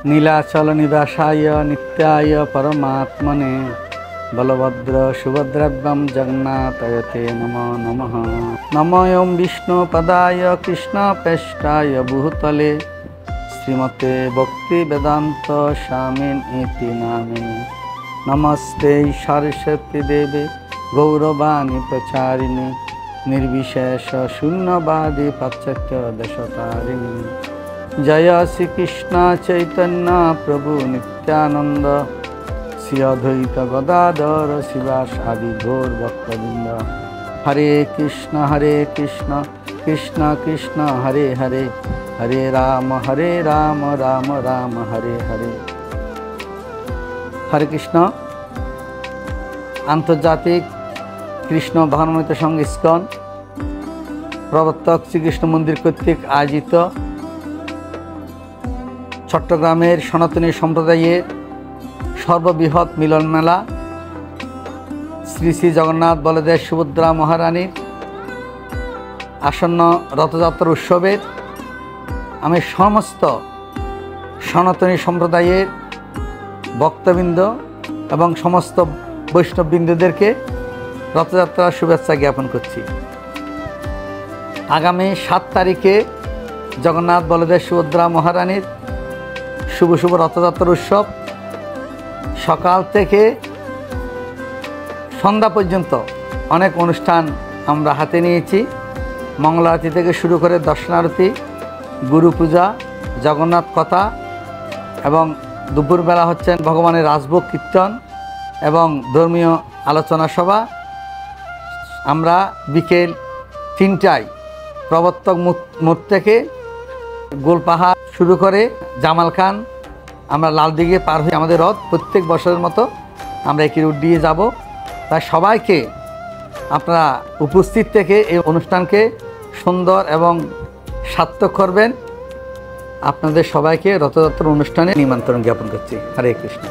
नीलाचल निवासाय नित्याय परमात्मने बलभद्र सुभद्राभ्यां जगन्नाथाय ते नमो नमः। नमो ओं विष्णुपदाय कृष्णप्रेष्ठाय भूतले श्रीमते भक्तिवेदान्त स्वामिनीति नामिने। नमस्ते सरस्वती देवे गौरवाणी प्रचारिणे निर्विशेष शून्यवादी पाश्चात्य देशतारिणे। जय श्री कृष्ण चैतन्य प्रभु नित्यानंद श्री अद्वैत गदाधर शिवासादि गौर भक्तवृंद। हरे कृष्ण कृष्ण कृष्ण हरे हरे, हरे राम राम राम हरे हरे। हरे कृष्ण। आंतर्जातिक कृष्ण भावनामृत संघ इस्कन प्रवर्तक श्रीकृष्ण मंदिर कर्तृक आयोजित चट्टग्रामेर सनातनी सम्प्रदायेर सर्वबृहत् मिलन मेला श्री श्री जगन्नाथ बलदेव सुभद्रा महारानीर आसन्न रथयात्रा उत्सवेर आमि समस्त सनातनी सम्प्रदायेर भक्तबृंद एवं समस्त वैष्णवबृंददेरके रथयात्रा शुभेच्छा ज्ञापन करछि। आगामी 7 तारिखे जगन्नाथ बलदेव सुभद्रा महारानीर शुभ शुभ रथयात्रा उत्सव सकाल थेके सन्ध्या पर्यन्त अनेक अनुष्ठान आमरा हाते नियेछि। मंगल आरती थेके शुरू करे दर्शनारती, गुरु पूजा, जगन्नाथ कथा एवं दुपुर बेला हच्छेन भगवानेर राजभोग कीर्तन एवं धर्मीय आलोचना सभा। आमरा बिकेल 3टाय प्रवर्तक मोड़ थेके गोलपाहाड़ शुरू करे জামাল খান আমরা লালদিঘি পার হয়ে আমাদের রথ প্রত্যেক বছরের মতো আমরা একই রুট দিয়ে যাব। তাই সবাইকে আপনারা উপস্থিত থেকে এই অনুষ্ঠানকে সুন্দর এবং সার্থক করবেন। আপনাদের সবাইকে রথযাত্রা অনুষ্ঠানে নিমন্ত্রণ জ্ঞাপন করছি। হরে কৃষ্ণ।